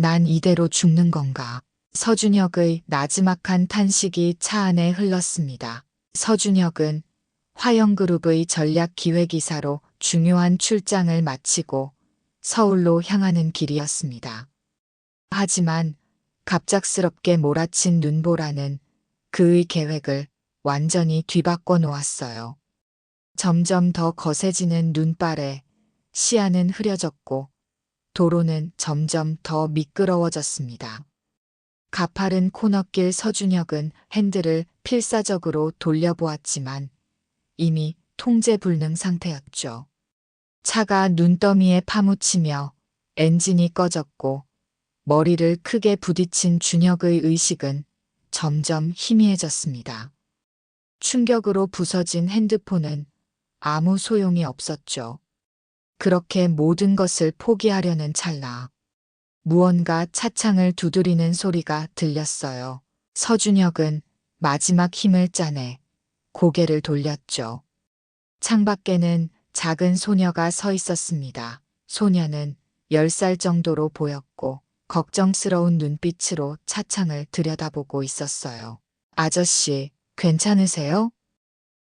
난 이대로 죽는 건가. 서준혁의 나지막한 탄식이 차 안에 흘렀습니다. 서준혁은 화영그룹의 전략기획이사로 중요한 출장을 마치고 서울로 향하는 길이었습니다. 하지만 갑작스럽게 몰아친 눈보라는 그의 계획을 완전히 뒤바꿔 놓았어요. 점점 더 거세지는 눈발에 시야는 흐려졌고 도로는 점점 더 미끄러워졌습니다. 가파른 코너길 서준혁은 핸들을 필사적으로 돌려보았지만 이미 통제 불능 상태였죠. 차가 눈더미에 파묻히며 엔진이 꺼졌고 머리를 크게 부딪힌 준혁의 의식은 점점 희미해졌습니다. 충격으로 부서진 핸드폰은 아무 소용이 없었죠. 그렇게 모든 것을 포기하려는 찰나 무언가 차창을 두드리는 소리가 들렸어요. 서준혁은 마지막 힘을 짜내 고개를 돌렸죠. 창밖에는 작은 소녀가 서 있었습니다. 소녀는 10살 정도로 보였고 걱정스러운 눈빛으로 차창을 들여다보고 있었어요. 아저씨, 괜찮으세요?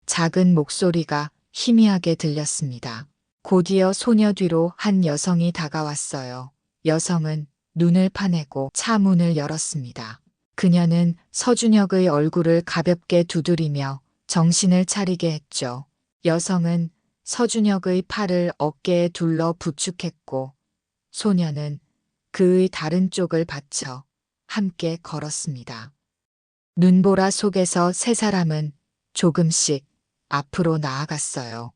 작은 목소리가 희미하게 들렸습니다. 곧이어 소녀 뒤로 한 여성이 다가왔어요. 여성은 눈을 파내고 차 문을 열었습니다. 그녀는 서준혁의 얼굴을 가볍게 두드리며 정신을 차리게 했죠. 여성은 서준혁의 팔을 어깨에 둘러 부축했고 소녀는 그의 다른 쪽을 받쳐 함께 걸었습니다. 눈보라 속에서 세 사람은 조금씩 앞으로 나아갔어요.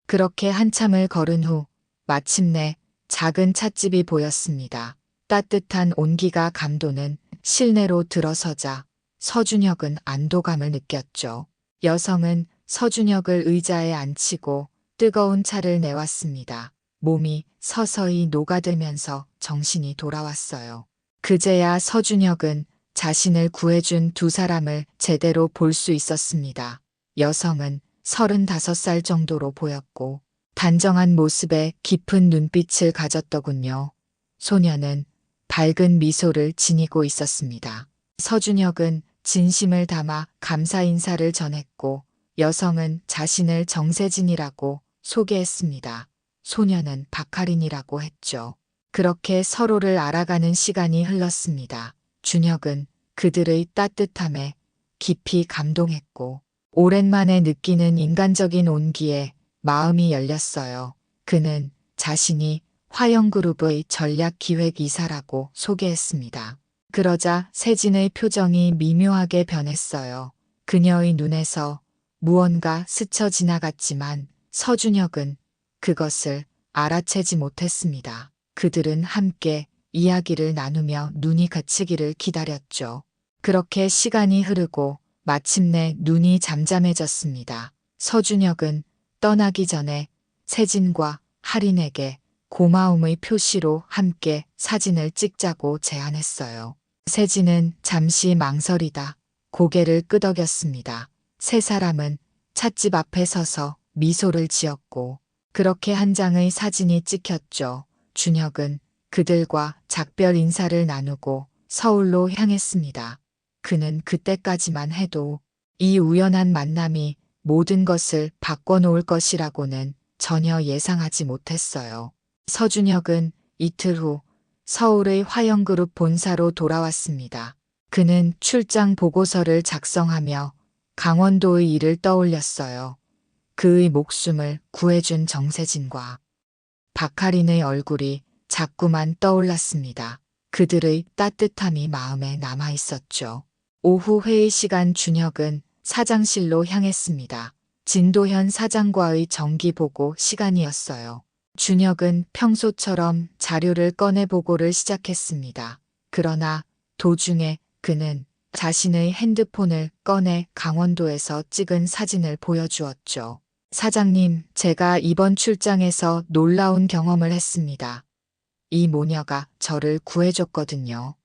그렇게 한참을 걸은 후 마침내 작은 찻집이 보였습니다. 따뜻한 온기가 감도는 실내로 들어서자 서준혁은 안도감을 느꼈죠. 여성은 서준혁을 의자에 앉히고 뜨거운 차를 내왔습니다. 몸이 서서히 녹아들면서 정신이 돌아왔어요. 그제야 서준혁은 자신을 구해준 두 사람을 제대로 볼 수 있었습니다. 여성은 35살 정도로 보였고 단정한 모습에 깊은 눈빛을 가졌더군요. 소녀는 밝은 미소를 지니고 있었습니다. 서준혁은 진심을 담아 감사 인사를 전했고 여성은 자신을 정세진이라고 소개했습니다. 소녀는 박하린이라고 했죠. 그렇게 서로를 알아가는 시간이 흘렀습니다. 준혁은 그들의 따뜻함에 깊이 감동했고 오랜만에 느끼는 인간적인 온기에 마음이 열렸어요. 그는 자신이 화영그룹의 전략기획이사라고 소개했습니다. 그러자 세진의 표정이 미묘하게 변했어요. 그녀의 눈에서 무언가 스쳐 지나갔지만 서준혁은 그것을 알아채지 못했습니다. 그들은 함께 이야기를 나누며 눈이 그치기를 기다렸죠. 그렇게 시간이 흐르고 마침내 눈이 잠잠해졌습니다. 서준혁은 떠나기 전에 세진과 하린에게 고마움의 표시로 함께 사진을 찍자고 제안했어요. 세진은 잠시 망설이다 고개를 끄덕였습니다. 세 사람은 찻집 앞에 서서 미소를 지었고 그렇게 한 장의 사진이 찍혔죠. 준혁은 그들과 작별 인사를 나누고 서울로 향했습니다. 그는 그때까지만 해도 이 우연한 만남이 모든 것을 바꿔놓을 것이라고는 전혀 예상하지 못했어요. 서준혁은 이틀 후 서울의 화영그룹 본사로 돌아왔습니다. 그는 출장 보고서를 작성하며 강원도의 일을 떠올렸어요. 그의 목숨을 구해준 정세진과 박하린의 얼굴이 자꾸만 떠올랐습니다. 그들의 따뜻함이 마음에 남아 있었죠. 오후 회의 시간 준혁은 사장실로 향했습니다. 진도현 사장과의 정기 보고 시간이었어요. 준혁은 평소처럼 자료를 꺼내 보고를 시작했습니다. 그러나 도중에 그는 자신의 핸드폰을 꺼내 강원도에서 찍은 사진을 보여주었죠. 사장님, 제가 이번 출장에서 놀라운 경험을 했습니다. 이 모녀가 저를 구해줬거든요.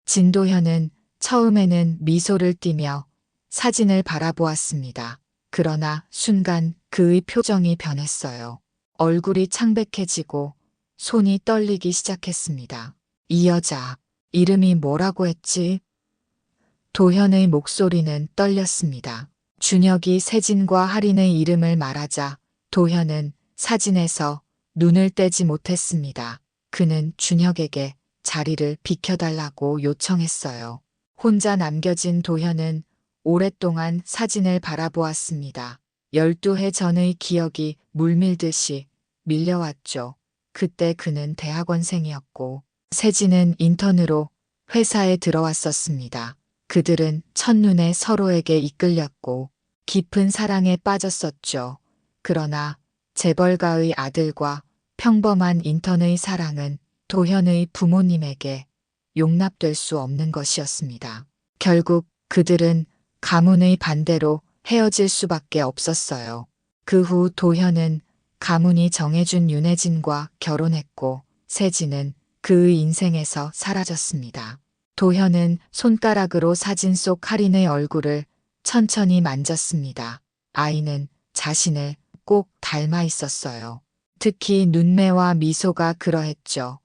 진도현은 처음에는 미소를 띠며 사진을 바라보았습니다. 그러나 순간 그의 표정이 변했어요. 얼굴이 창백해지고 손이 떨리기 시작했습니다. 이 여자, 이름이 뭐라고 했지? 도현의 목소리는 떨렸습니다. 준혁이 세진과 할인의 이름을 말하자 도현은 사진에서 눈을 떼지 못했습니다. 그는 준혁에게 자리를 비켜달라고 요청했어요. 혼자 남겨진 도현은 오랫동안 사진을 바라보았습니다. 12해 전의 기억이 물밀듯이 밀려왔죠. 그때 그는 대학원생이었고 세진은 인턴으로 회사에 들어왔었습니다. 그들은 첫눈에 서로에게 이끌렸고 깊은 사랑에 빠졌었죠. 그러나 재벌가의 아들과 평범한 인턴의 사랑은 도현의 부모님에게 용납될 수 없는 것이었습니다. 결국 그들은 가문의 반대로 헤어질 수밖에 없었어요. 그 후 도현은 가문이 정해준 윤혜진과 결혼했고 세진은 그의 인생에서 사라졌습니다. 도현은 손가락으로 사진 속 할인의 얼굴을 천천히 만졌습니다. 아이는 자신을 꼭 닮아 있었어요. 특히 눈매와 미소가 그러했죠.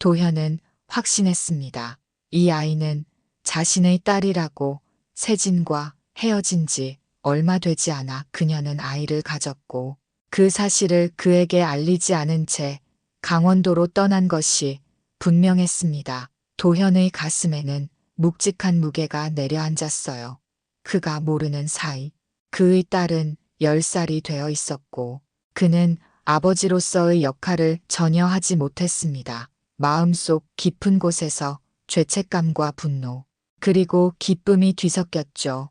도현은 확신했습니다. 이 아이는 자신의 딸이라고. 세진과 헤어진 지 얼마 되지 않아 그녀는 아이를 가졌고 그 사실을 그에게 알리지 않은 채 강원도로 떠난 것이 분명했습니다. 도현의 가슴에는 묵직한 무게가 내려앉았어요. 그가 모르는 사이 그의 딸은 10살이 되어 있었고 그는 아버지로서의 역할을 전혀 하지 못했습니다. 마음속 깊은 곳에서 죄책감과 분노 그리고 기쁨이 뒤섞였죠.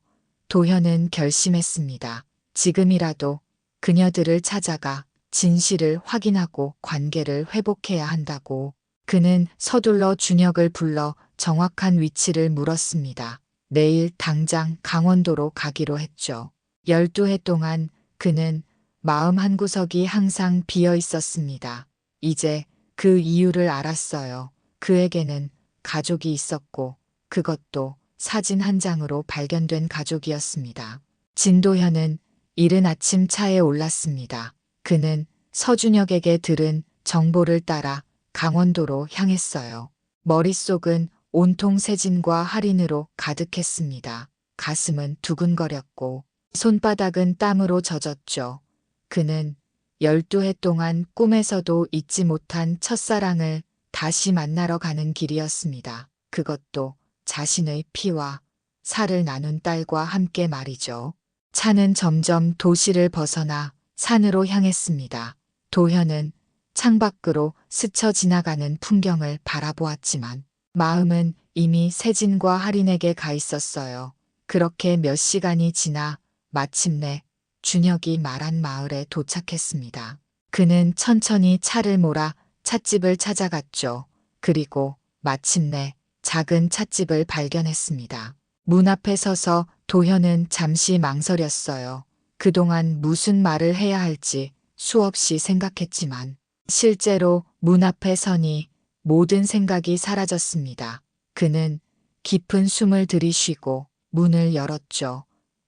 도현은 결심했습니다. 지금이라도 그녀들을 찾아가 진실을 확인하고 관계를 회복해야 한다고. 그는 서둘러 준혁을 불러 정확한 위치를 물었습니다. 내일 당장 강원도로 가기로 했죠. 12해 동안 그는 마음 한구석이 항상 비어 있었습니다. 이제 그 이유를 알았어요. 그에게는 가족이 있었고 그것도 사진 한 장으로 발견된 가족이었습니다. 진도현은 이른 아침 차에 올랐습니다. 그는 서준혁에게 들은 정보를 따라 강원도로 향했어요. 머릿속은 온통 세진과 할인으로 가득했습니다. 가슴은 두근거렸고 손바닥은 땀으로 젖었죠. 그는 12해 동안 꿈에서도 잊지 못한 첫사랑을 다시 만나러 가는 길이었습니다. 그것도 자신의 피와 살을 나눈 딸과 함께 말이죠. 차는 점점 도시를 벗어나 산으로 향했습니다. 도현은 창밖으로 스쳐 지나가는 풍경을 바라보았지만 마음은 이미 세진과 할인에게 가 있었어요. 그렇게 몇 시간이 지나 마침내 준혁이 말한 마을에 도착했습니다. 그는 천천히 차를 몰아 찻집을 찾아갔죠. 그리고 마침내 작은 찻집을 발견했습니다. 문 앞에 서서 도현은 잠시 망설였어요. 그동안 무슨 말을 해야 할지 수없이 생각했지만 실제로 문 앞에 서니 모든 생각이 사라졌습니다. 그는 깊은 숨을 들이쉬고 문을 열었죠.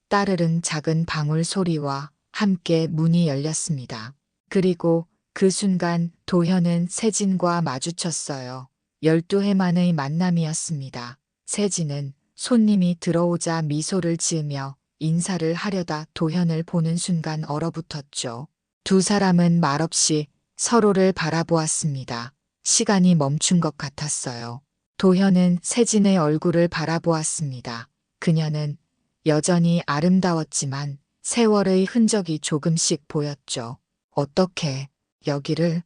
따르릉 작은 방울 소리와 함께 문이 열렸습니다. 그리고 그 순간 도현은 세진과 마주쳤어요. 12해 만의 만남이었습니다. 세진은 손님이 들어오자 미소를 지으며 인사를 하려다 도현을 보는 순간 얼어붙었죠. 두 사람은 말없이 서로를 바라보았습니다. 시간이 멈춘 것 같았어요. 도현은 세진의 얼굴을 바라보았습니다. 그녀는 여전히 아름다웠지만 세월의 흔적이 조금씩 보였죠. 어떻게 여기를?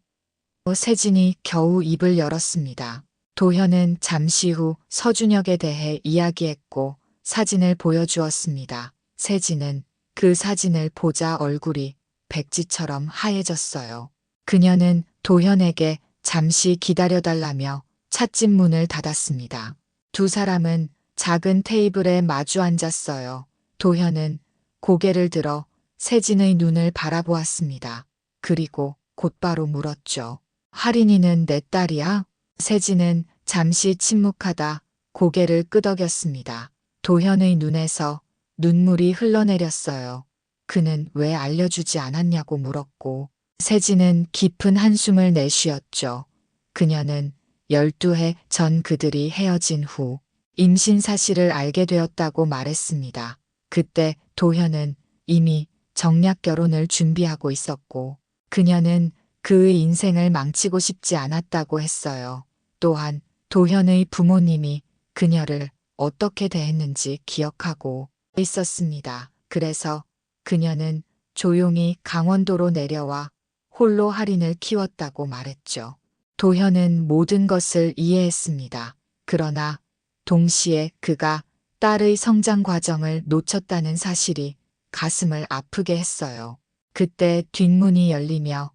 세진이 겨우 입을 열었습니다. 도현은 잠시 후 서준혁에 대해 이야기했고 사진을 보여주었습니다. 세진은 그 사진을 보자 얼굴이 백지처럼 하얘졌어요. 그녀는 도현에게 잠시 기다려달라며 찻집 문을 닫았습니다. 두 사람은 작은 테이블에 마주 앉았어요. 도현은 고개를 들어 세진의 눈을 바라보았습니다. 그리고 곧바로 물었죠. 할인이는 내 딸이야? 세진은 잠시 침묵하다 고개를 끄덕였습니다. 도현의 눈에서 눈물이 흘러내렸어요. 그는 왜 알려주지 않았냐고 물었고 세진은 깊은 한숨을 내쉬었죠. 그녀는 12해 전 그들이 헤어진 후 임신 사실을 알게 되었다고 말했습니다. 그때 도현은 이미 정략 결혼을 준비하고 있었고 그녀는 그의 인생을 망치고 싶지 않았다고 했어요. 또한 도현의 부모님이 그녀를 어떻게 대했는지 기억하고 있었습니다. 그래서 그녀는 조용히 강원도로 내려와 홀로 할인을 키웠다고 말했죠. 도현은 모든 것을 이해했습니다. 그러나 동시에 그가 딸의 성장 과정을 놓쳤다는 사실이 가슴을 아프게 했어요. 그때 뒷문이 열리며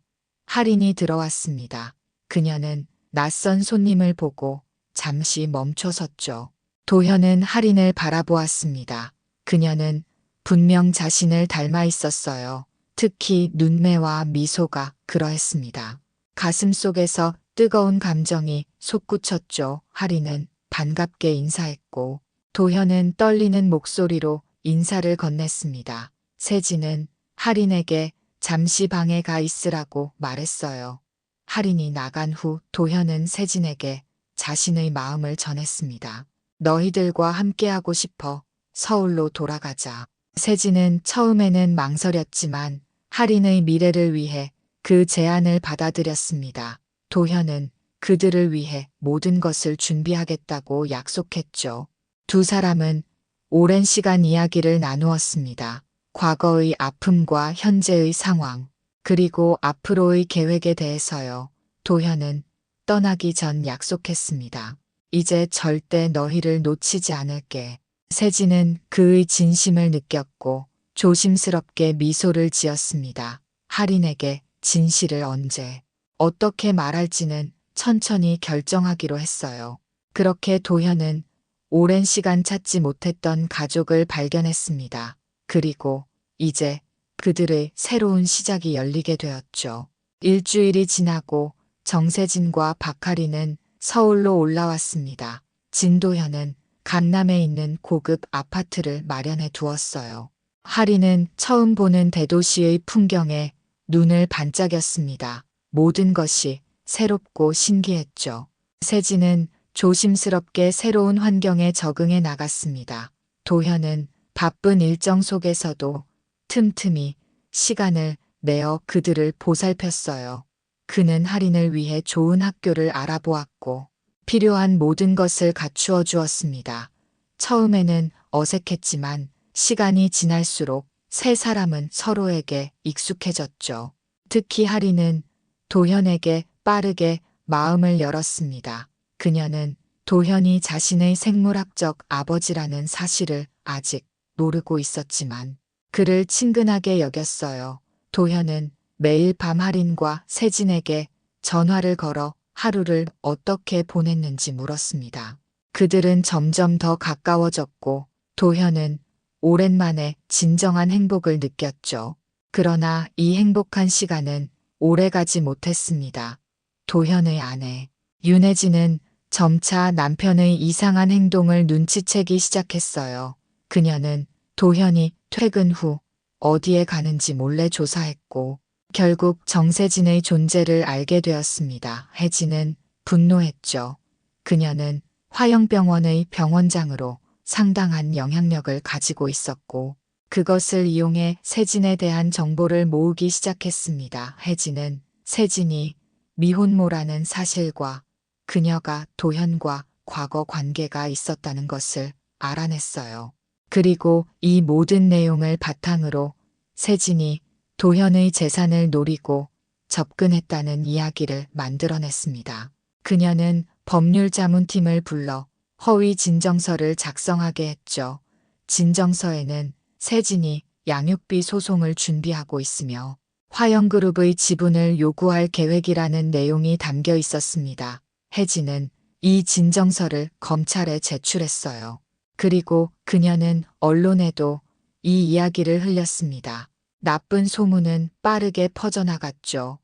할인이 들어왔습니다. 그녀는 낯선 손님을 보고 잠시 멈춰섰죠. 도현은 할인을 바라보았습니다. 그녀는 분명 자신을 닮아 있었어요. 특히 눈매와 미소가 그러했습니다. 가슴속에서 뜨거운 감정이 솟구쳤죠. 할인은 반갑게 인사했고 도현은 떨리는 목소리로 인사를 건넸습니다. 세진은 할인에게 잠시 방에 가 있으라고 말했어요. 할인이 나간 후 도현은 세진에게 자신의 마음을 전했습니다. 너희들과 함께하고 싶어. 서울로 돌아가자. 세진은 처음에는 망설였지만 할인의 미래를 위해 그 제안을 받아들였습니다. 도현은 그들을 위해 모든 것을 준비하겠다고 약속했죠. 두 사람은 오랜 시간 이야기를 나누었습니다. 과거의 아픔과 현재의 상황, 그리고 앞으로의 계획에 대해서요. 도현은 떠나기 전 약속했습니다. 이제 절대 너희를 놓치지 않을게. 세진은 그의 진심을 느꼈고 조심스럽게 미소를 지었습니다. 할인에게 진실을 언제, 어떻게 말할지는 천천히 결정하기로 했어요. 그렇게 도현은 오랜 시간 찾지 못했던 가족을 발견했습니다. 그리고 이제 그들의 새로운 시작이 열리게 되었죠. 일주일이 지나고 정세진과 박하리는 서울로 올라왔습니다. 진도현은 강남에 있는 고급 아파트를 마련해 두었어요. 하리는 처음 보는 대도시의 풍경에 눈을 반짝였습니다. 모든 것이 새롭고 신기했죠. 세진은 조심스럽게 새로운 환경에 적응해 나갔습니다. 도현은 바쁜 일정 속에서도 틈틈이 시간을 내어 그들을 보살폈어요. 그는 할인을 위해 좋은 학교를 알아보았고 필요한 모든 것을 갖추어 주었습니다. 처음에는 어색했지만 시간이 지날수록 세 사람은 서로에게 익숙해졌죠. 특히 할인은 도현에게 빠르게 마음을 열었습니다. 그녀는 도현이 자신의 생물학적 아버지라는 사실을 아직 모르고 있었지만 그를 친근하게 여겼어요. 도현은 매일 밤 할인과 세진에게 전화를 걸어 하루를 어떻게 보냈는지 물었습니다. 그들은 점점 더 가까워졌고 도현은 오랜만에 진정한 행복을 느꼈죠. 그러나 이 행복한 시간은 오래가지 못했습니다. 도현의 아내 윤혜진은 점차 남편의 이상한 행동을 눈치채기 시작했어요. 그녀는 도현이 퇴근 후 어디에 가는지 몰래 조사했고 결국 정세진의 존재를 알게 되었습니다. 혜진은 분노했죠. 그녀는 화영병원의 병원장으로 상당한 영향력을 가지고 있었고 그것을 이용해 세진에 대한 정보를 모으기 시작했습니다. 혜진은 세진이 미혼모라는 사실과 그녀가 도현과 과거 관계가 있었다는 것을 알아냈어요. 그리고 이 모든 내용을 바탕으로 세진이 도현의 재산을 노리고 접근했다는 이야기를 만들어냈습니다. 그녀는 법률자문팀을 불러 허위 진정서를 작성하게 했죠. 진정서에는 세진이 양육비 소송을 준비하고 있으며 화영그룹의 지분을 요구할 계획이라는 내용이 담겨 있었습니다. 혜진은 이 진정서를 검찰에 제출했어요. 그리고 그녀는 언론에도 이 이야기를 흘렸습니다. 나쁜 소문은 빠르게 퍼져나갔죠.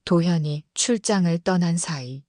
도현이 출장을 떠난 사이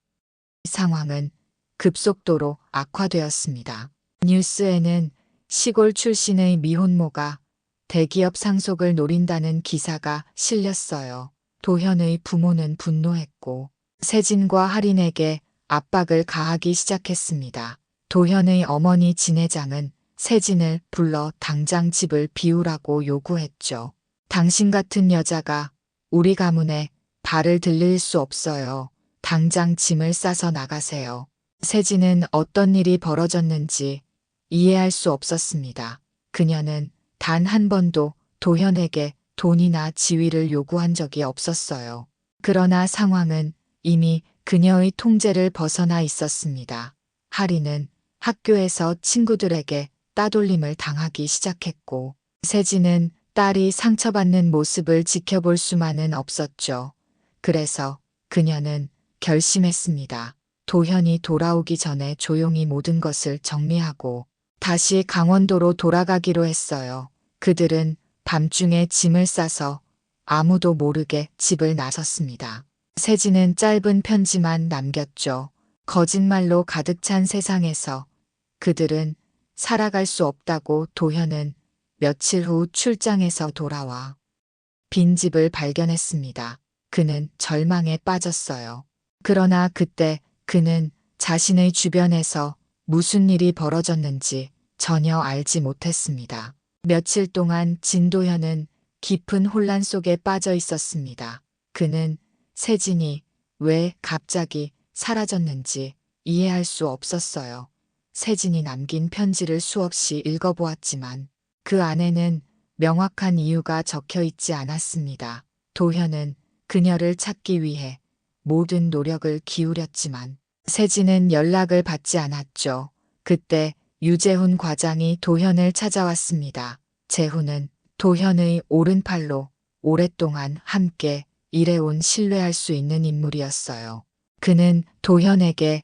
상황은 급속도로 악화되었습니다. 뉴스에는 시골 출신의 미혼모가 대기업 상속을 노린다는 기사가 실렸어요. 도현의 부모는 분노했고 세진과 할인에게 압박을 가하기 시작했습니다. 도현의 어머니 진회장은 세진을 불러 당장 집을 비우라고 요구했죠. 당신 같은 여자가 우리 가문에 발을 들릴 수 없어요. 당장 짐을 싸서 나가세요. 세진은 어떤 일이 벌어졌는지 이해할 수 없었습니다. 그녀는 단 한 번도 도현에게 돈이나 지위를 요구한 적이 없었어요. 그러나 상황은 이미 그녀의 통제를 벗어나 있었습니다. 하리는 학교에서 친구들에게 따돌림을 당하기 시작했고, 세진은 딸이 상처받는 모습을 지켜볼 수만은 없었죠. 그래서 그녀는 결심했습니다. 도현이 돌아오기 전에 조용히 모든 것을 정리하고 다시 강원도로 돌아가기로 했어요. 그들은 밤중에 짐을 싸서 아무도 모르게 집을 나섰습니다. 세진은 짧은 편지만 남겼죠. 거짓말로 가득 찬 세상에서 그들은 살아갈 수 없다고. 도현은 며칠 후 출장에서 돌아와 빈집을 발견했습니다. 그는 절망에 빠졌어요. 그러나 그때 그는 자신의 주변에서 무슨 일이 벌어졌는지 전혀 알지 못했습니다. 며칠 동안 진도현은 깊은 혼란 속에 빠져 있었습니다. 그는 세진이 왜 갑자기 사라졌는지 이해할 수 없었어요. 세진이 남긴 편지를 수없이 읽어보았지만 그 안에는 명확한 이유가 적혀 있지 않았습니다. 도현은 그녀를 찾기 위해 모든 노력을 기울였지만 세진은 연락을 받지 않았죠. 그때 유재훈 과장이 도현을 찾아왔습니다. 재훈은 도현의 오른팔로 오랫동안 함께 일해온 신뢰할 수 있는 인물이었어요. 그는 도현에게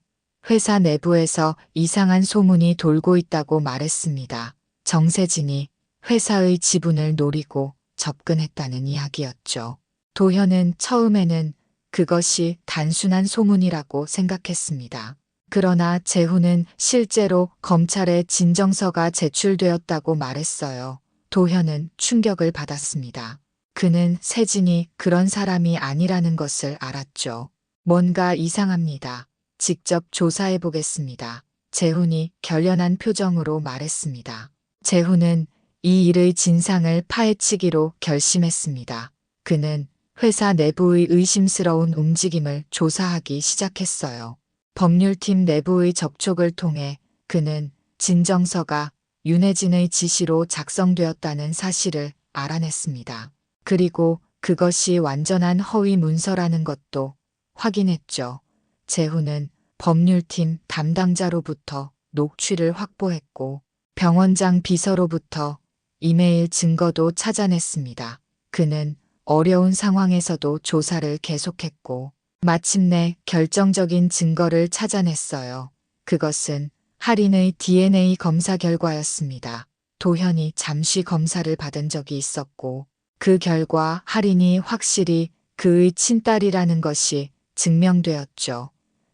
회사 내부에서 이상한 소문이 돌고 있다고 말했습니다. 정세진이 회사의 지분을 노리고 접근했다는 이야기였죠. 도현은 처음에는 그것이 단순한 소문이라고 생각했습니다. 그러나 재훈은 실제로 검찰에 진정서가 제출되었다고 말했어요. 도현은 충격을 받았습니다. 그는 세진이 그런 사람이 아니라는 것을 알았죠. 뭔가 이상합니다. 직접 조사해 보겠습니다. 재훈이 결연한 표정으로 말했습니다. 재훈은 이 일의 진상을 파헤치기로 결심했습니다. 그는 회사 내부의 의심스러운 움직임을 조사하기 시작했어요. 법률팀 내부의 접촉을 통해 그는 진정서가 윤혜진의 지시로 작성되었다는 사실을 알아냈습니다. 그리고 그것이 완전한 허위 문서라는 것도 확인했죠. 재훈은 법률팀 담당자로부터 녹취를 확보했고 병원장 비서로부터 이메일 증거도 찾아냈습니다. 그는 어려운 상황에서도 조사를 계속했고 마침내 결정적인 증거를 찾아냈어요. 그것은 할인의 DNA 검사 결과였습니다. 도현이 잠시 검사를 받은 적이 있었고 그 결과 할인이 확실히 그의 친딸이라는 것이 증명되었죠.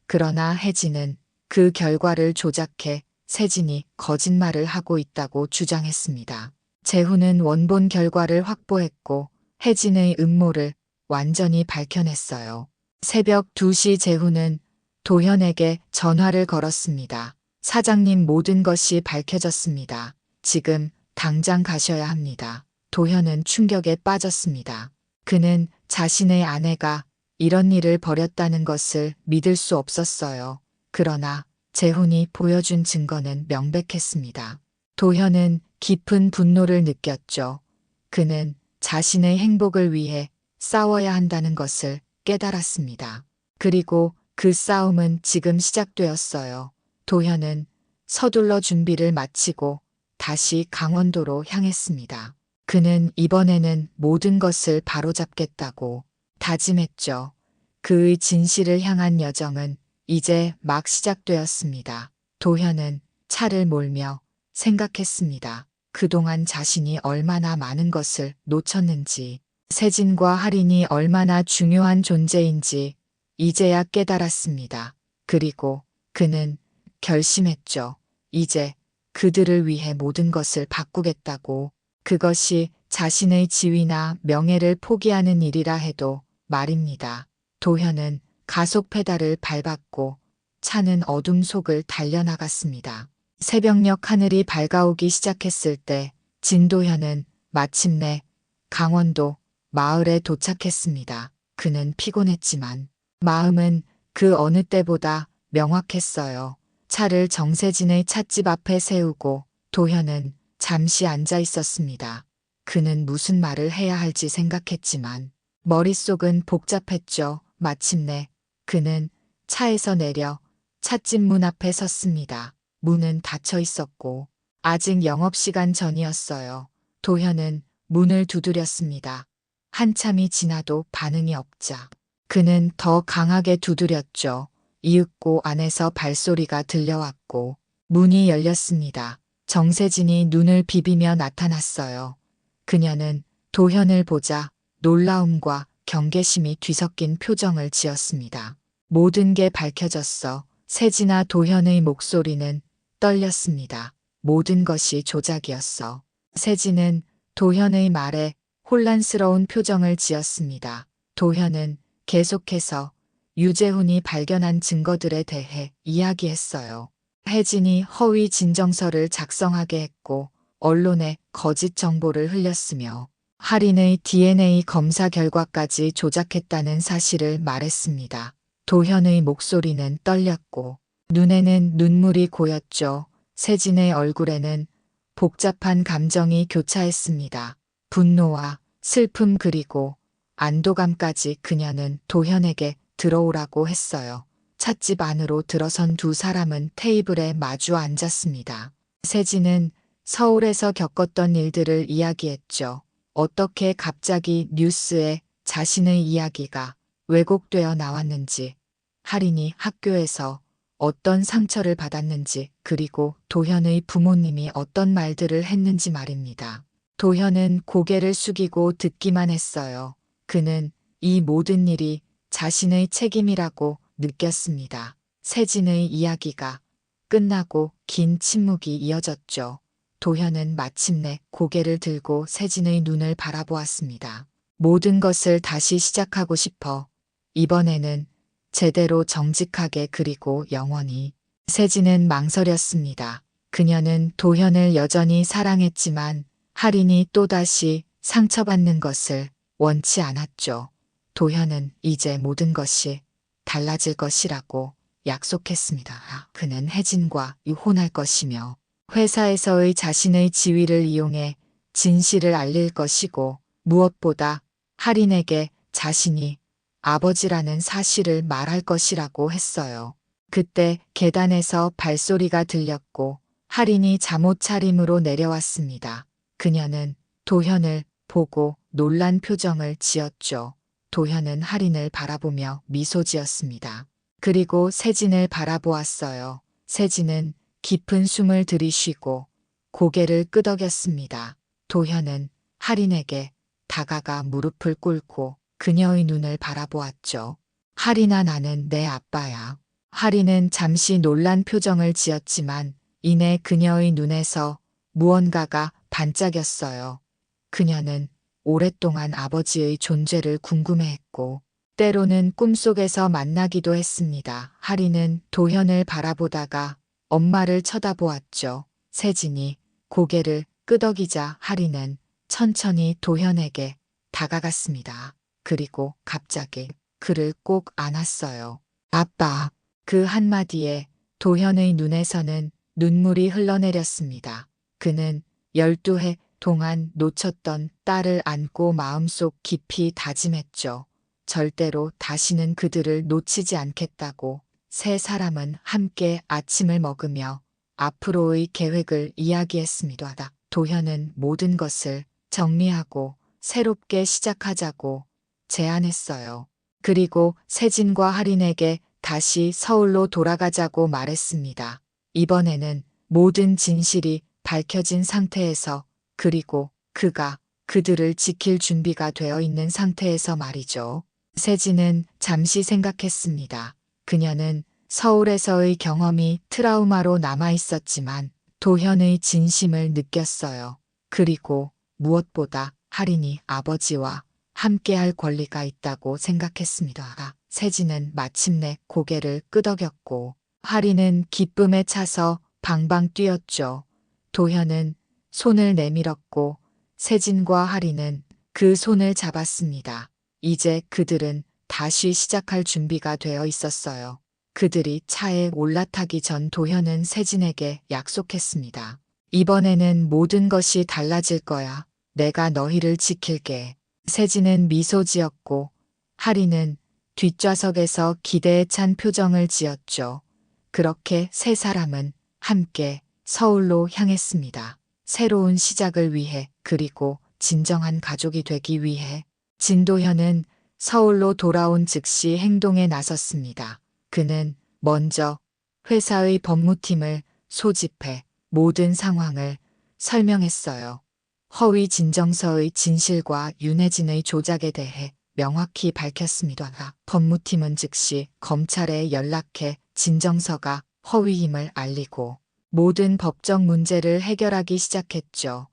그러나 혜진은 그 결과를 조작해 세진이 거짓말을 하고 있다고 주장했습니다. 재훈은 원본 결과를 확보했고 혜진의 음모를 완전히 밝혀냈어요. 새벽 2시 재훈은 도현에게 전화를 걸었습니다. 사장님, 모든 것이 밝혀졌습니다. 지금 당장 가셔야 합니다. 도현은 충격에 빠졌습니다. 그는 자신의 아내가 이런 일을 벌였다는 것을 믿을 수 없었어요. 그러나 재훈이 보여준 증거는 명백했습니다. 도현은 깊은 분노를 느꼈죠. 그는 자신의 행복을 위해 싸워야 한다는 것을 깨달았습니다. 그리고 그 싸움은 지금 시작되었어요. 도현은 서둘러 준비를 마치고 다시 강원도로 향했습니다. 그는 이번에는 모든 것을 바로잡겠다고 다짐했죠. 그의 진실을 향한 여정은 이제 막 시작되었습니다. 도현은 차를 몰며 생각했습니다. 그동안 자신이 얼마나 많은 것을 놓쳤는지, 세진과 할인이 얼마나 중요한 존재인지 이제야 깨달았습니다. 그리고 그는 결심했죠. 이제 그들을 위해 모든 것을 바꾸겠다고. 그것이 자신의 지위나 명예를 포기하는 일이라 해도 말입니다. 도현은 가속 페달을 밟았고 차는 어둠 속을 달려나갔습니다. 새벽녘 하늘이 밝아오기 시작했을 때 진도현은 마침내 강원도 마을에 도착했습니다. 그는 피곤했지만 마음은 그 어느 때보다 명확했어요. 차를 정세진의 찻집 앞에 세우고 도현은 잠시 앉아 있었습니다. 그는 무슨 말을 해야 할지 생각했지만 머릿속은 복잡했죠. 마침내 그는 차에서 내려 찻집 문 앞에 섰습니다. 문은 닫혀 있었고 아직 영업시간 전이었어요. 도현은 문을 두드렸습니다. 한참이 지나도 반응이 없자 그는 더 강하게 두드렸죠. 이윽고 안에서 발소리가 들려왔고 문이 열렸습니다. 정세진이 눈을 비비며 나타났어요. 그녀는 도현을 보자 놀라움과 경계심이 뒤섞인 표정을 지었습니다. 모든 게 밝혀졌어. 세진아. 도현의 목소리는 떨렸습니다. 모든 것이 조작이었어. 세진은 도현의 말에 혼란스러운 표정을 지었습니다. 도현은 계속해서 유재훈이 발견한 증거들에 대해 이야기했어요. 혜진이 허위 진정서를 작성하게 했고 언론에 거짓 정보를 흘렸으며 할인의 DNA 검사 결과까지 조작했다는 사실을 말했습니다. 도현의 목소리는 떨렸고 눈에는 눈물이 고였죠. 세진의 얼굴에는 복잡한 감정이 교차했습니다. 분노와 슬픔 그리고 안도감까지. 그녀는 도현에게 들어오라고 했어요. 찻집 안으로 들어선 두 사람은 테이블에 마주 앉았습니다. 세진은 서울에서 겪었던 일들을 이야기했죠. 어떻게 갑자기 뉴스에 자신의 이야기가 왜곡되어 나왔는지, 할인이 학교에서 어떤 상처를 받았는지, 그리고 도현의 부모님이 어떤 말들을 했는지 말입니다. 도현은 고개를 숙이고 듣기만 했어요. 그는 이 모든 일이 자신의 책임이라고 느꼈습니다. 세진의 이야기가 끝나고 긴 침묵이 이어졌죠. 도현은 마침내 고개를 들고 세진의 눈을 바라보았습니다. 모든 것을 다시 시작하고 싶어. 이번에는 제대로 정직하게 그리고 영원히. 세진은 망설였습니다. 그녀는 도현을 여전히 사랑했지만 할인이 또다시 상처받는 것을 원치 않았죠. 도현은 이제 모든 것이 달라질 것이라고 약속했습니다. 그는 혜진과 이혼할 것이며 회사에서의 자신의 지위를 이용해 진실을 알릴 것이고 무엇보다 할인에게 자신이 아버지라는 사실을 말할 것이라고 했어요. 그때 계단에서 발소리가 들렸고 할인이 잠옷 차림으로 내려왔습니다. 그녀는 도현을 보고 놀란 표정을 지었죠. 도현은 할인을 바라보며 미소 지었습니다. 그리고 세진을 바라보았어요. 세진은 깊은 숨을 들이쉬고 고개를 끄덕였습니다. 도현은 할인에게 다가가 무릎을 꿇고 그녀의 눈을 바라보았죠. 할인아, 나는 내 아빠야. 할인은 잠시 놀란 표정을 지었지만 이내 그녀의 눈에서 무언가가 반짝였어요. 그녀는 오랫동안 아버지의 존재를 궁금해했고 때로는 꿈속에서 만나기도 했습니다. 할인은 도현을 바라보다가 엄마를 쳐다보았죠. 세진이 고개를 끄덕이자 할인은 천천히 도현에게 다가갔습니다. 그리고 갑자기 그를 꼭 안았어요. 아빠. 그 한마디에 도현의 눈에서는 눈물이 흘러내렸습니다. 그는 12해 동안 놓쳤던 딸을 안고 마음속 깊이 다짐했죠. 절대로 다시는 그들을 놓치지 않겠다고. 세 사람은 함께 아침을 먹으며 앞으로의 계획을 이야기했습니다. 도현은 모든 것을 정리하고 새롭게 시작하자고 제안했어요. 그리고 세진과 할인에게 다시 서울로 돌아가자고 말했습니다. 이번에는 모든 진실이 밝혀진 상태에서, 그리고 그가 그들을 지킬 준비가 되어 있는 상태에서 말이죠. 세진은 잠시 생각했습니다. 그녀는 서울에서의 경험이 트라우마로 남아 있었지만 도현의 진심을 느꼈어요. 그리고 무엇보다 할인이 아버지와 함께할 권리가 있다고 생각했습니다. 세진은 마침내 고개를 끄덕였고 하리는 기쁨에 차서 방방 뛰었죠. 도현은 손을 내밀었고 세진과 하리는 그 손을 잡았습니다. 이제 그들은 다시 시작할 준비가 되어 있었어요. 그들이 차에 올라타기 전 도현은 세진에게 약속했습니다. 이번에는 모든 것이 달라질 거야. 내가 너희를 지킬게. 세진은 미소 지었고 하리는 뒷좌석에서 기대에 찬 표정을 지었죠. 그렇게 세 사람은 함께 서울로 향했습니다. 새로운 시작을 위해 그리고 진정한 가족이 되기 위해 진도현은 서울로 돌아온 즉시 행동에 나섰습니다. 그는 먼저 회사의 법무팀을 소집해 모든 상황을 설명했어요. 허위 진정서의 진실과 윤혜진의 조작에 대해 명확히 밝혔습니다. 법무팀은 즉시 검찰에 연락해 진정서가 허위임을 알리고 모든 법적 문제를 해결하기 시작했죠.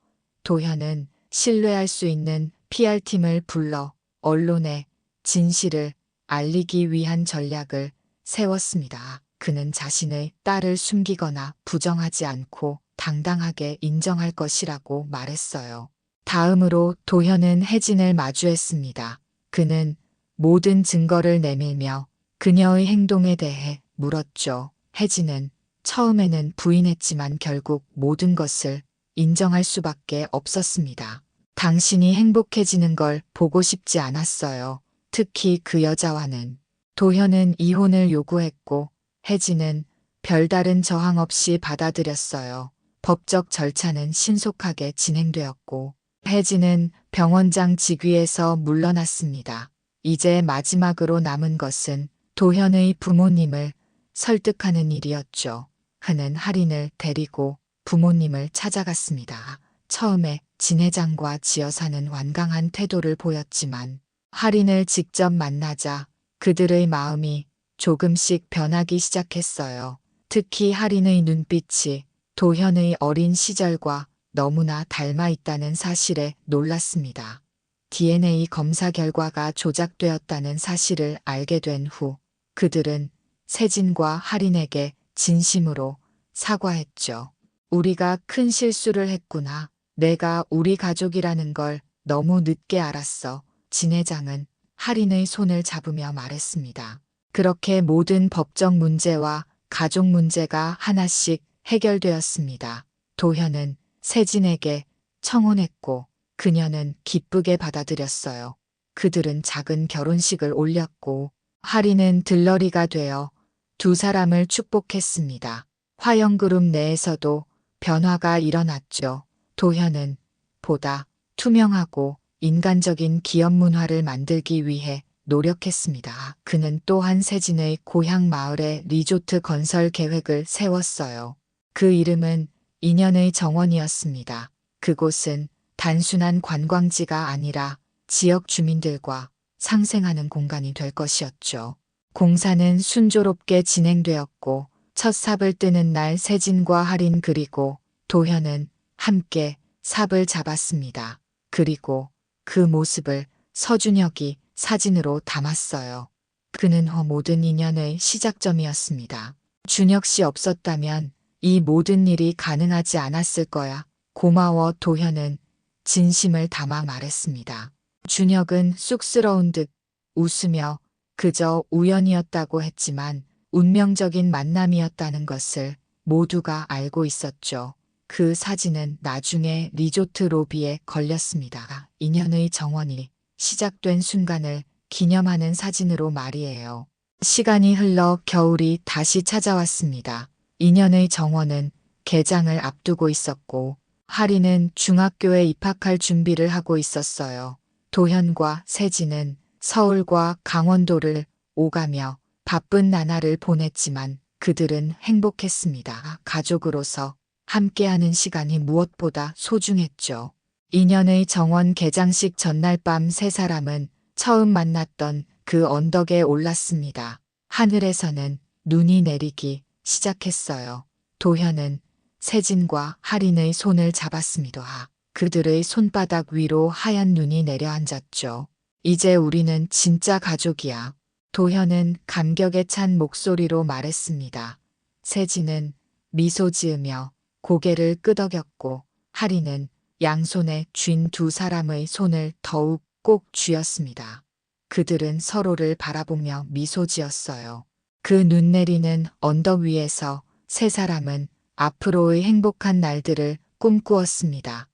도현은 신뢰할 수 있는 PR팀을 불러 언론에 진실을 알리기 위한 전략을 세웠습니다. 그는 자신의 딸을 숨기거나 부정하지 않고 당당하게 인정할 것이라고 말했어요. 다음으로 도현은 혜진을 마주했습니다. 그는 모든 증거를 내밀며 그녀의 행동에 대해 물었죠. 혜진은 처음에는 부인했지만 결국 모든 것을 인정할 수밖에 없었습니다. 당신이 행복해지는 걸 보고 싶지 않았어요. 특히 그 여자와는. 도현은 이혼을 요구했고 혜진은 별다른 저항 없이 받아들였어요. 법적 절차는 신속하게 진행되었고 혜진은 병원장 직위에서 물러났습니다. 이제 마지막으로 남은 것은 도현의 부모님을 설득하는 일이었죠. 그는 할인을 데리고 부모님을 찾아갔습니다. 처음에 진 회장과 지여사는 완강한 태도를 보였지만 할인을 직접 만나자 그들의 마음이 조금씩 변하기 시작했어요. 특히 할인의 눈빛이 도현의 어린 시절과 너무나 닮아 있다는 사실에 놀랐습니다. DNA 검사 결과가 조작되었다는 사실을 알게 된 후 그들은 세진과 할인에게 진심으로 사과했죠. 우리가 큰 실수를 했구나. 내가 우리 가족이라는 걸 너무 늦게 알았어. 진 회장은 할인의 손을 잡으며 말했습니다. 그렇게 모든 법적 문제와 가족 문제가 하나씩 해결되었습니다. 도현은 세진에게 청혼했고 그녀는 기쁘게 받아들였어요. 그들은 작은 결혼식을 올렸고 할인은 들러리가 되어 두 사람을 축복했습니다. 화영그룹 내에서도 변화가 일어났죠. 도현은 보다 투명하고 인간적인 기업 문화를 만들기 위해 노력했습니다. 그는 또한 세진의 고향 마을에 리조트 건설 계획을 세웠어요. 그 이름은 인연의 정원이었습니다. 그곳은 단순한 관광지가 아니라 지역 주민들과 상생하는 공간이 될 것이었죠. 공사는 순조롭게 진행되었고 첫 삽을 뜨는 날 세진과 할인 그리고 도현은 함께 삽을 잡았습니다. 그리고 그 모습을 서준혁이 사진으로 담았어요. 그는 모든 인연의 시작점이었습니다. 준혁 씨 없었다면 이 모든 일이 가능하지 않았을 거야. 고마워. 도현은 진심을 담아 말했습니다. 준혁은 쑥스러운 듯 웃으며 그저 우연이었다고 했지만 운명적인 만남이었다는 것을 모두가 알고 있었죠. 그 사진은 나중에 리조트 로비에 걸렸습니다. 인연의 정원이 시작된 순간을 기념하는 사진으로 말이에요. 시간이 흘러 겨울이 다시 찾아왔습니다. 인연의 정원은 개장을 앞두고 있었고 할인은 중학교에 입학할 준비를 하고 있었어요. 도현과 세진은 서울과 강원도를 오가며 바쁜 나날을 보냈지만 그들은 행복했습니다. 가족으로서 함께하는 시간이 무엇보다 소중했죠. 인연의 정원 개장식 전날 밤 세 사람은 처음 만났던 그 언덕에 올랐습니다. 하늘에서는 눈이 내리기 시작했어요. 도현은 세진과 할인의 손을 잡았습니다. 그들의 손바닥 위로 하얀 눈이 내려앉았죠. 이제 우리는 진짜 가족이야. 도현은 감격에 찬 목소리로 말했습니다. 세진은 미소 지으며 고개를 끄덕였고 하리는 양손에 쥔 두 사람의 손을 더욱 꼭 쥐었습니다. 그들은 서로를 바라보며 미소 지었어요. 그 눈 내리는 언덕 위에서 세 사람은 앞으로의 행복한 날들을 꿈꾸었습니다.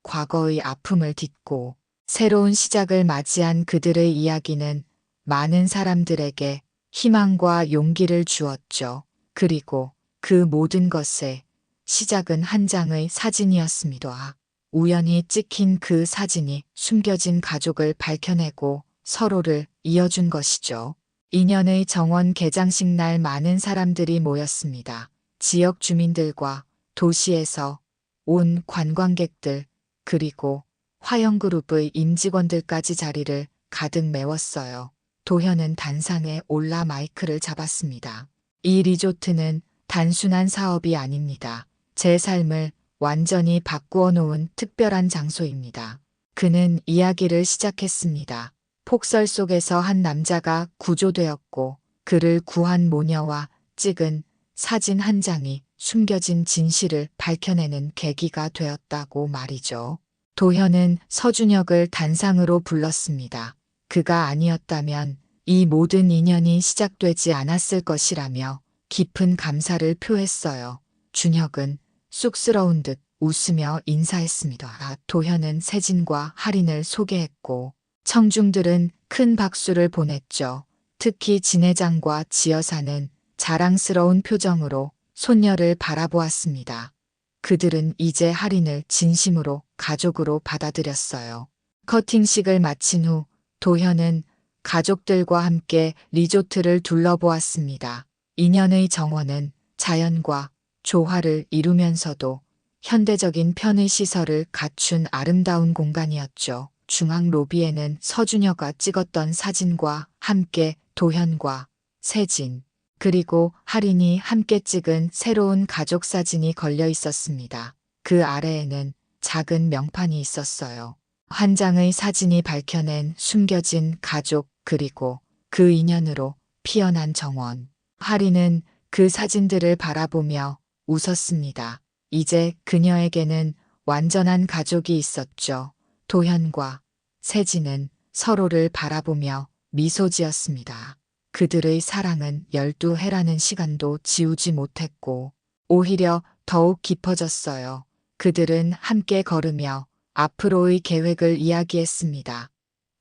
과거의 아픔을 딛고 새로운 시작을 맞이한 그들의 이야기는 많은 사람들에게 희망과 용기를 주었죠. 그리고 그 모든 것의 시작은 한 장의 사진이었습니다. 우연히 찍힌 그 사진이 숨겨진 가족을 밝혀내고 서로를 이어준 것이죠. 인연의 정원 개장식 날 많은 사람들이 모였습니다. 지역 주민들과 도시에서 온 관광객들 그리고 화영그룹의 임직원들까지 자리를 가득 메웠어요. 도현은 단상에 올라 마이크를 잡았습니다. 이 리조트는 단순한 사업이 아닙니다. 제 삶을 완전히 바꾸어 놓은 특별한 장소입니다. 그는 이야기를 시작했습니다. 폭설 속에서 한 남자가 구조되었고 그를 구한 모녀와 찍은 사진 한 장이 숨겨진 진실을 밝혀내는 계기가 되었다고 말이죠. 도현은 서준혁을 단상으로 불렀습니다. 그가 아니었다면 이 모든 인연이 시작되지 않았을 것이라며 깊은 감사를 표했어요. 준혁은 쑥스러운 듯 웃으며 인사했습니다. 도현은 세진과 할인을 소개했고 청중들은 큰 박수를 보냈죠. 특히 진 회장과 지 여사는 자랑스러운 표정으로 손녀를 바라보았습니다. 그들은 이제 할인을 진심으로 가족으로 받아들였어요. 커팅식을 마친 후 도현은 가족들과 함께 리조트를 둘러보았습니다. 인연의 정원은 자연과 조화를 이루면서도 현대적인 편의 시설을 갖춘 아름다운 공간이었죠. 중앙 로비에는 서준혁가 찍었던 사진과 함께 도현과 세진 그리고 할인이 함께 찍은 새로운 가족 사진이 걸려 있었습니다. 그 아래에는 작은 명판이 있었어요. 한 장의 사진이 밝혀낸 숨겨진 가족 그리고 그 인연으로 피어난 정원. 할인은 그 사진들을 바라보며 웃었습니다. 이제 그녀에게는 완전한 가족이 있었죠. 도현과 세진은 서로를 바라보며 미소 지었습니다. 그들의 사랑은 12해라는 시간도 지우지 못했고 오히려 더욱 깊어졌어요. 그들은 함께 걸으며 앞으로의 계획을 이야기했습니다.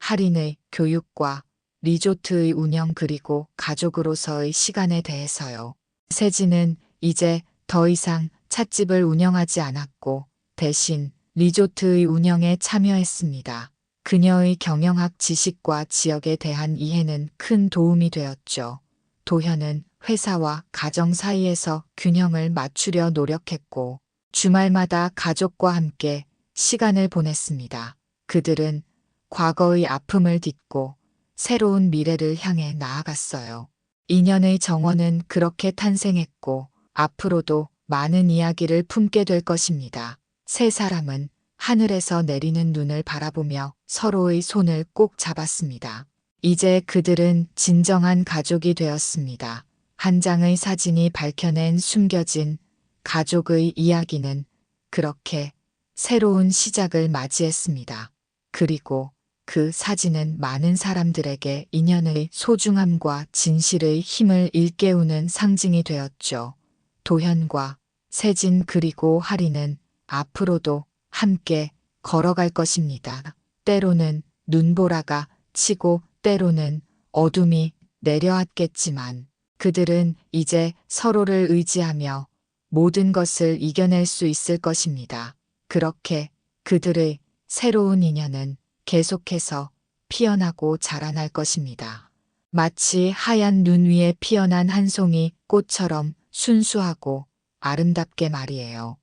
할인의 교육과 리조트의 운영 그리고 가족으로서의 시간에 대해서요. 세진은 이제 더 이상 찻집을 운영하지 않았고 대신 리조트의 운영에 참여했습니다. 그녀의 경영학 지식과 지역에 대한 이해는 큰 도움이 되었죠. 도현은 회사와 가정 사이에서 균형을 맞추려 노력했고 주말마다 가족과 함께 시간을 보냈습니다. 그들은 과거의 아픔을 딛고 새로운 미래를 향해 나아갔어요. 인연의 정원은 그렇게 탄생했고 앞으로도 많은 이야기를 품게 될 것입니다. 세 사람은 하늘에서 내리는 눈을 바라보며 서로의 손을 꼭 잡았습니다. 이제 그들은 진정한 가족이 되었습니다. 한 장의 사진이 밝혀낸 숨겨진 가족의 이야기는 그렇게 새로운 시작을 맞이했습니다. 그리고 그 사진은 많은 사람들에게 인연의 소중함과 진실의 힘을 일깨우는 상징이 되었죠. 도현과 세진 그리고 할인은 앞으로도 함께 걸어갈 것입니다. 때로는 눈보라가 치고 때로는 어둠이 내려왔겠지만 그들은 이제 서로를 의지하며 모든 것을 이겨낼 수 있을 것입니다. 그렇게 그들의 새로운 인연은 계속해서 피어나고 자라날 것입니다. 마치 하얀 눈 위에 피어난 한 송이 꽃처럼 순수하고 아름답게 말이에요.